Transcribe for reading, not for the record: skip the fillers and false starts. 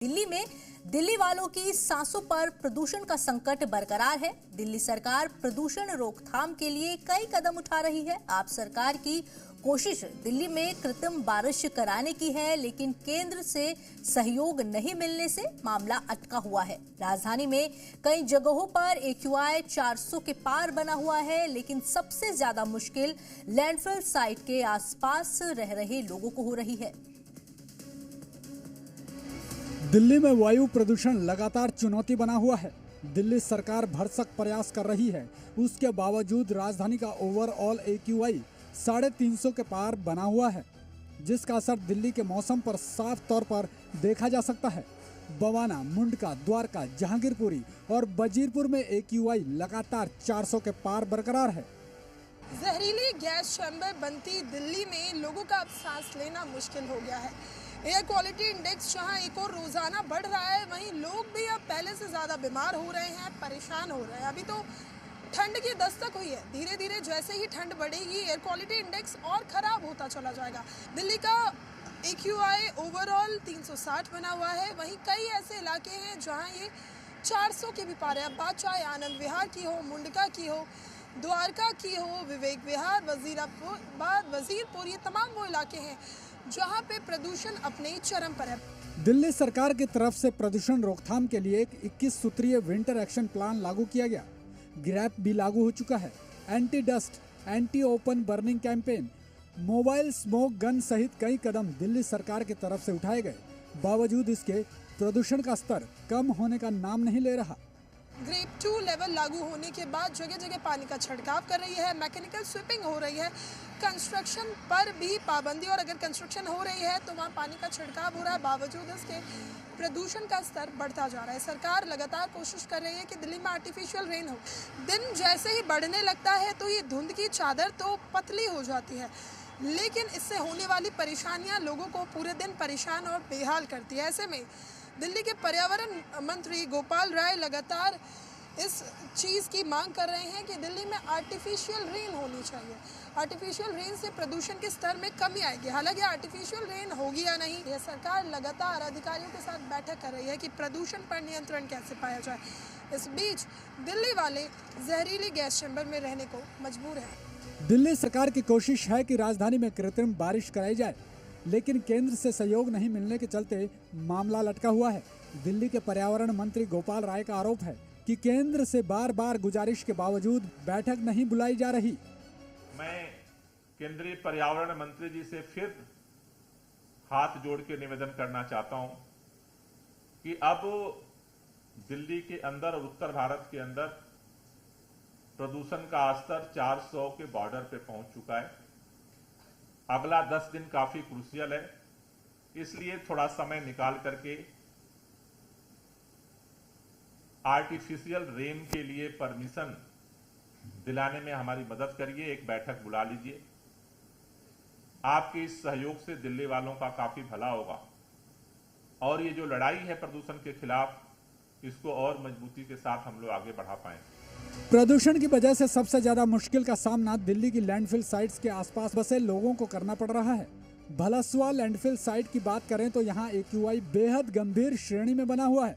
दिल्ली में दिल्ली वालों की सांसों पर प्रदूषण का संकट बरकरार है। दिल्ली सरकार प्रदूषण रोकथाम के लिए कई कदम उठा रही है। आप सरकार की कोशिश दिल्ली में कृत्रिम बारिश कराने की है, लेकिन केंद्र से सहयोग नहीं मिलने से मामला अटका हुआ है। राजधानी में कई जगहों पर AQI 400 के पार बना हुआ है, लेकिन सबसे ज्यादा मुश्किल लैंडफिल साइट के आसपास रह रहे लोगों को हो रही है। दिल्ली में वायु प्रदूषण लगातार चुनौती बना हुआ है। दिल्ली सरकार भरसक प्रयास कर रही है, उसके बावजूद राजधानी का ओवरऑल AQI 350 के पार बना हुआ है, जिसका असर दिल्ली के मौसम पर साफ तौर पर देखा जा सकता है। बवाना, मुंडका, द्वारका, जहांगीरपुरी और वजीरपुर में AQI लगातार 400 के पार बरकरार है। जहरीली गैस चैम्बर बनती दिल्ली में लोगों का अब सांस लेना मुश्किल हो गया है। एयर क्वालिटी इंडेक्स जहां एक और रोजाना बढ़ रहा है, वहीं लोग भी अब पहले से ज्यादा बीमार हो रहे हैं, परेशान हो रहे हैं। अभी तो ठंड की दस्तक हुई है, धीरे धीरे जैसे ही ठंड बढ़ेगी एयर क्वालिटी इंडेक्स और खराब होता चला जाएगा। दिल्ली का AQI ओवरऑल 360 बना हुआ है, वहीं कई ऐसे इलाके हैं जहां ये 400 के भी पार है। अब बात चाहे आनंद विहार की हो, मुंडका की हो, द्वारका की हो, विवेक विहार, वजीरपुर, ये तमाम वो इलाके हैं जहां पे प्रदूषण अपने चरम पर है। दिल्ली सरकार की तरफ से प्रदूषण रोकथाम के लिए एक 21 सूत्रीय विंटर एक्शन प्लान लागू किया गया। ग्रैप भी लागू हो चुका है। Anti dust, anti open burning campaign, mobile smoke gun सहित कई कदम दिल्ली सरकार की तरफ से उठाए गए। बावजूद इसके प्रदूषण का स्तर कम होने का नाम नहीं ले रहा। ग्रेड 2 लेवल लागू होने के बाद जगह जगह पानी का छिड़काव कर रही है, मैकेनिकल स्वीपिंग हो रही है, कंस्ट्रक्शन पर भी पाबंदी, और अगर कंस्ट्रक्शन हो रही है तो वहाँ पानी का छिड़काव हो रहा है। बावजूद इसके प्रदूषण का स्तर बढ़ता जा रहा है। सरकार लगातार कोशिश कर रही है कि दिल्ली में आर्टिफिशियल रेन हो। दिन जैसे ही बढ़ने लगता है तो ये धुंध की चादर तो पतली हो जाती है, लेकिन इससे होने वाली परेशानियाँ लोगों को पूरे दिन परेशान और बेहाल करती है। ऐसे में दिल्ली के पर्यावरण मंत्री गोपाल राय लगातार इस चीज़ की मांग कर रहे हैं कि दिल्ली में आर्टिफिशियल रेन होनी चाहिए। आर्टिफिशियल रेन से प्रदूषण के स्तर में कमी आएगी। हालांकि आर्टिफिशियल रेन होगी या नहीं, यह सरकार लगातार अधिकारियों के साथ बैठक कर रही है कि प्रदूषण पर नियंत्रण कैसे पाया जाए। इस बीच दिल्ली वाले जहरीली गैस चैम्बर में रहने को मजबूर हैं। दिल्ली सरकार की कोशिश है कि राजधानी में कृत्रिम बारिश कराई जाए, लेकिन केंद्र से सहयोग नहीं मिलने के चलते मामला लटका हुआ है। दिल्ली के पर्यावरण मंत्री गोपाल राय का आरोप है कि केंद्र से बार बार गुजारिश के बावजूद बैठक नहीं बुलाई जा रही। मैं केंद्रीय पर्यावरण मंत्री जी से फिर हाथ जोड़ के निवेदन करना चाहता हूं कि अब दिल्ली के अंदर और उत्तर भारत के अंदर प्रदूषण का स्तर 400 के बॉर्डर पे पहुंच चुका है। अगला 10 दिन काफी क्रूशियल है, इसलिए थोड़ा समय निकाल करके आर्टिफिशियल रेन के लिए परमिशन दिलाने में हमारी मदद करिए। एक बैठक बुला लीजिए। आपके इस सहयोग से दिल्ली वालों का काफी भला होगा और ये जो लड़ाई है प्रदूषण के खिलाफ, इसको और मजबूती के साथ हम लोग आगे बढ़ा पाएंगे। प्रदूषण की वजह से सबसे ज्यादा मुश्किल का सामना दिल्ली की लैंडफिल साइट्स के आसपास बसे लोगों को करना पड़ रहा है। भलसवा लैंडफिल साइट की बात करें तो यहाँ AQI बेहद गंभीर श्रेणी में बना हुआ है।